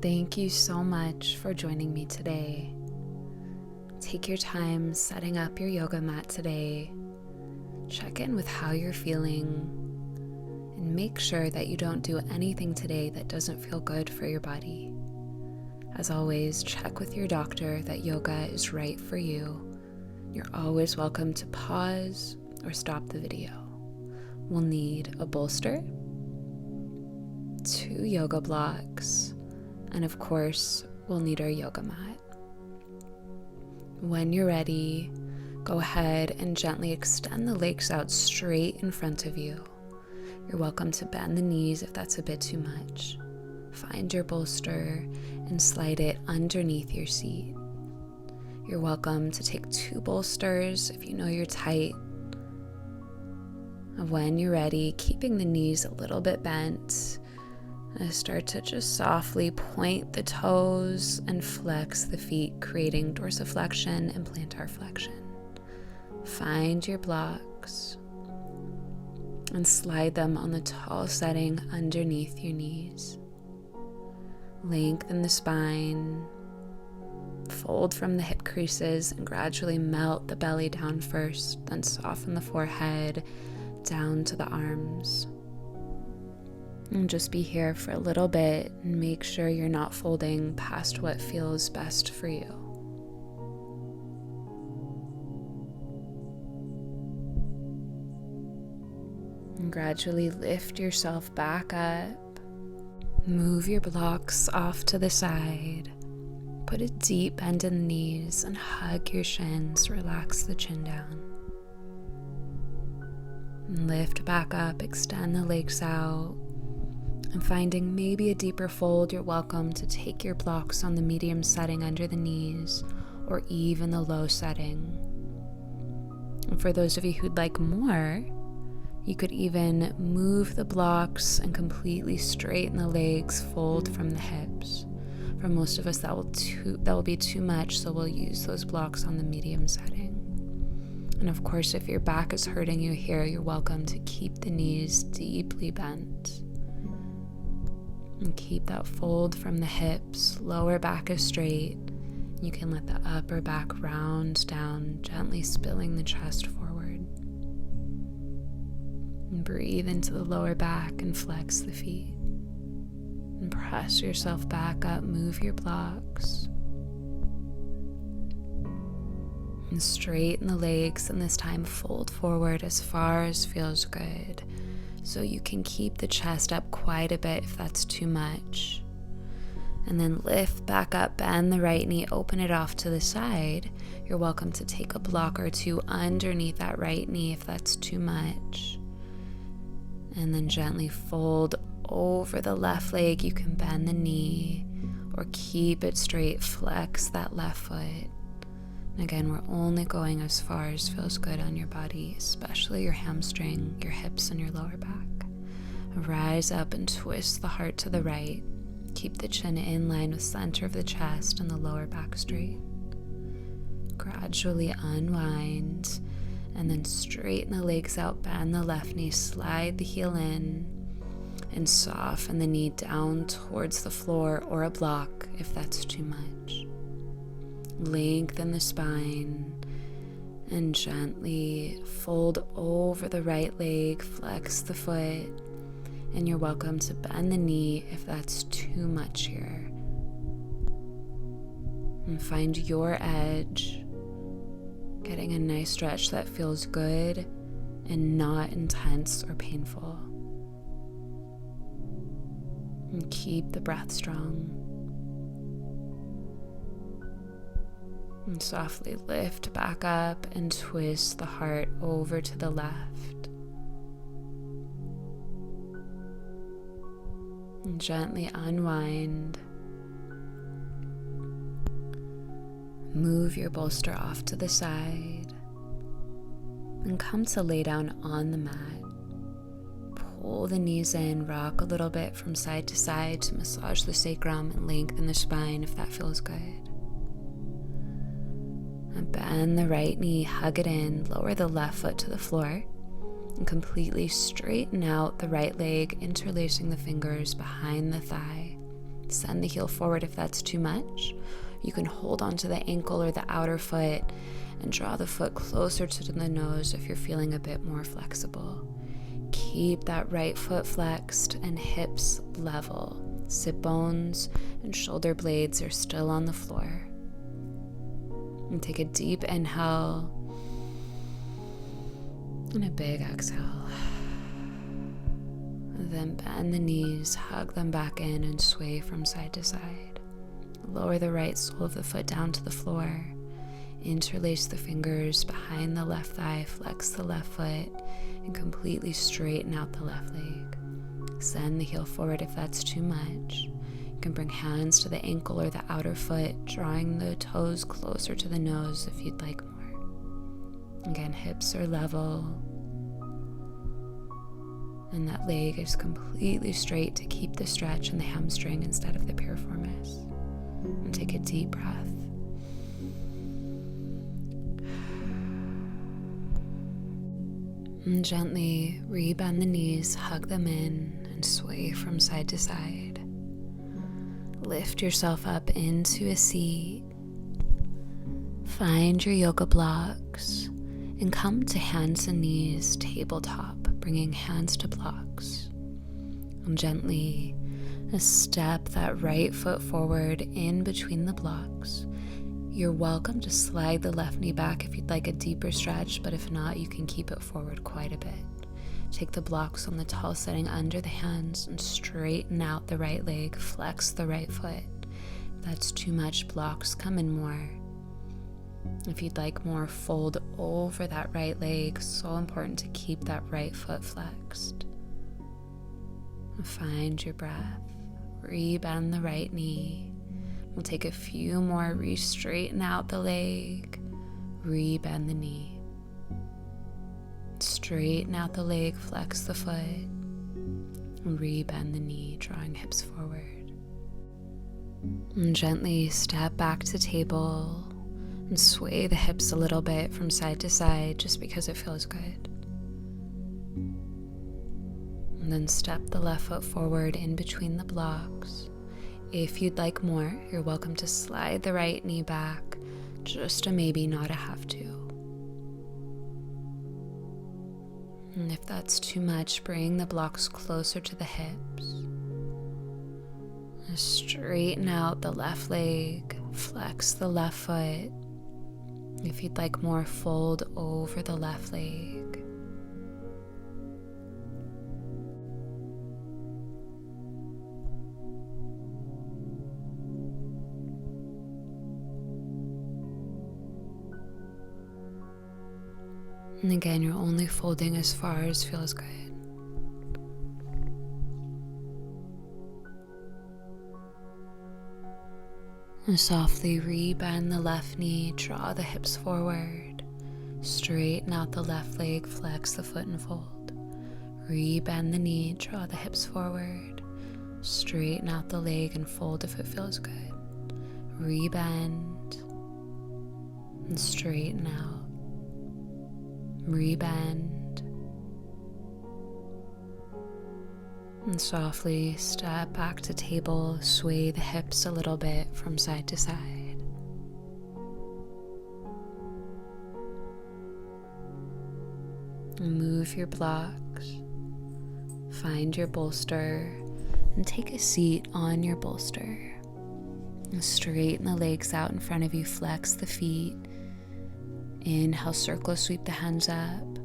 Thank you so much for joining me today. Take your time setting up your yoga mat today. Check in with how you're feeling and make sure that you don't do anything today that doesn't feel good for your body. As always, check with your doctor that yoga is right for you. You're always welcome to pause or stop the video. We'll need a bolster, 2 yoga blocks, and of course, we'll need our yoga mat. When you're ready, go ahead and gently extend the legs out straight in front of you. You're welcome to bend the knees if that's a bit too much. Find your bolster and slide it underneath your seat. You're welcome to take 2 bolsters if you know you're tight. When you're ready, keeping the kenees a little bit bent, start to just softly point the toes and flex the feet, creating dorsiflexion and plantar flexion. Find your blocks and slide them on the tall setting underneath your knees. Lengthen the spine, fold from the hip creases and gradually melt the belly down first, then soften the forehead down to the arms. And just be here for a little bit and make sure you're not folding past what feels best for you. And gradually lift yourself back up. Move your blocks off to the side. Put a deep bend in the knees and hug your shins. Relax the chin down. And lift back up, extend the legs out. And finding maybe a deeper fold, you're welcome to take your blocks on the medium setting under the knees or even the low setting. And for those of you who'd like more, you could even move the blocks and completely straighten the legs, fold from the hips. For most of us, that will be too much, so we'll use those blocks on the medium setting. And of course, if your back is hurting you here, you're welcome to keep the knees deeply bent. And keep that fold from the hips, lower back is straight. You can let the upper back round down, gently spilling the chest forward. And breathe into the lower back and flex the feet. And press yourself back up, move your blocks. And straighten the legs, and this time fold forward as far as feels good. So you can keep the chest up quite a bit if that's too much. And then lift back up, bend the right knee, open it off to the side. You're welcome to take a block or 2 underneath that right knee if that's too much. And then gently fold over the left leg. You can bend the knee or keep it straight, flex that left foot. And again, we're only going as far as feels good on your body, especially your hamstring, your hips, and your lower back. Rise up and twist the heart to the right. Keep the chin in line with center of the chest and the lower back straight. Gradually unwind and then straighten the legs out, bend the left knee, slide the heel in, and soften the knee down towards the floor or a block if that's too much. Lengthen the spine and gently fold over the right leg, flex the foot, and you're welcome to bend the knee if that's too much here. And find your edge, getting a nice stretch that feels good and not intense or painful. And keep the breath strong. And softly lift back up and twist the heart over to the left. And gently unwind. Move your bolster off to the side and come to lay down on the mat. Pull the knees in, rock a little bit from side to side to massage the sacrum and lengthen the spine if that feels good. And bend the right knee, hug it in, lower the left foot to the floor, and completely straighten out the right leg, interlacing the fingers behind the thigh. Send the heel forward if that's too much. You can hold onto the ankle or the outer foot and draw the foot closer to the nose if you're feeling a bit more flexible. Keep that right foot flexed and hips level. Sit bones and shoulder blades are still on the floor. And take a deep inhale and a big exhale. Then bend the knees, hug them back in, and sway from side to side. Lower the right sole of the foot down to the floor. Interlace the fingers behind the left thigh, flex the left foot, and completely straighten out the left leg. Send the heel forward if that's too much. You can bring hands to the ankle or the outer foot, drawing the toes closer to the nose if you'd like more. Again, hips are level, and that leg is completely straight to keep the stretch in the hamstring instead of the piriformis. And take a deep breath. And gently rebend the knees, hug them in, and sway from side to side. Lift yourself up into a seat. Find your yoga blocks and come to hands and knees, tabletop, bringing hands to blocks. And gently step that right foot forward in between the blocks. You're welcome to slide the left knee back if you'd like a deeper stretch, but if not, you can keep it forward quite a bit. Take the blocks on the tall setting under the hands and straighten out the right leg, flex the right foot. If that's too much, blocks come in more. If you'd like more, fold over that right leg. So important to keep that right foot flexed. Find your breath. Rebend the right knee. We'll take a few more. Re-straighten out the leg. Rebend the knee. Straighten out the leg, flex the foot. Rebend the knee, drawing hips forward. And gently step back to table and sway the hips a little bit from side to side just because it feels good. And then step the left foot forward in between the blocks. If you'd like more, you're welcome to slide the right knee back, just a maybe, not a have to. And if that's too much, bring the blocks closer to the hips. Straighten out the left leg, flex the left foot. If you'd like more, fold over the left leg. And again, you're only folding as far as feels good. And softly rebend the left knee, draw the hips forward, straighten out the left leg, flex the foot and fold. Rebend the knee, draw the hips forward, straighten out the leg and fold if it feels good. Rebend and straighten out. Rebend and softly step back to table, sway the hips a little bit from side to side. Move your blocks, find your bolster, and take a seat on your bolster. And straighten the legs out in front of you, flex the feet. Inhale, circle, sweep the hands up.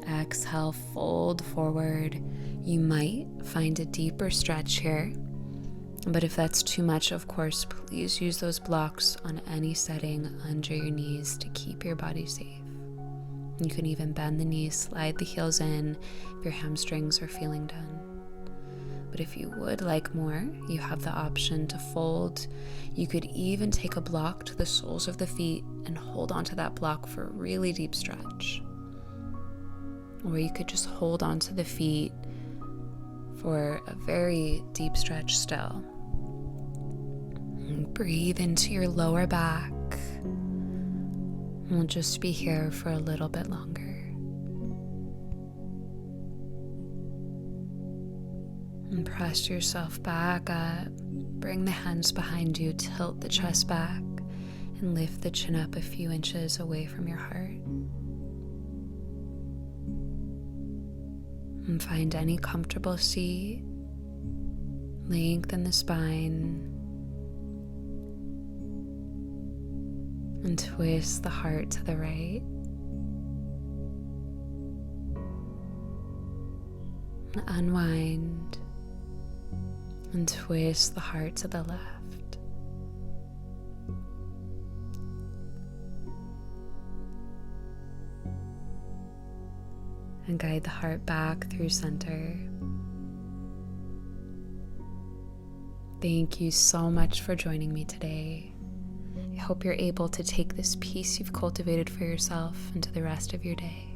Exhale, fold forward. You might find a deeper stretch here, but if that's too much, of course, please use those blocks on any setting under your knees to keep your body safe. You can even bend the knees, slide the heels in if your hamstrings are feeling done. But if you would like more, you have the option to fold. You could even take a block to the soles of the feet and hold onto that block for a really deep stretch. Or you could just hold onto the feet for a very deep stretch still. And breathe into your lower back. We'll just be here for a little bit longer. And press yourself back up, Bring the hands behind you, tilt the chest back, and lift the chin up a few inches away from your heart. And find any comfortable seat. Lengthen the spine. And twist the heart to the right. And unwind. And twist the heart to the left. And guide the heart back through center. Thank you so much for joining me today. I hope you're able to take this peace you've cultivated for yourself into the rest of your day.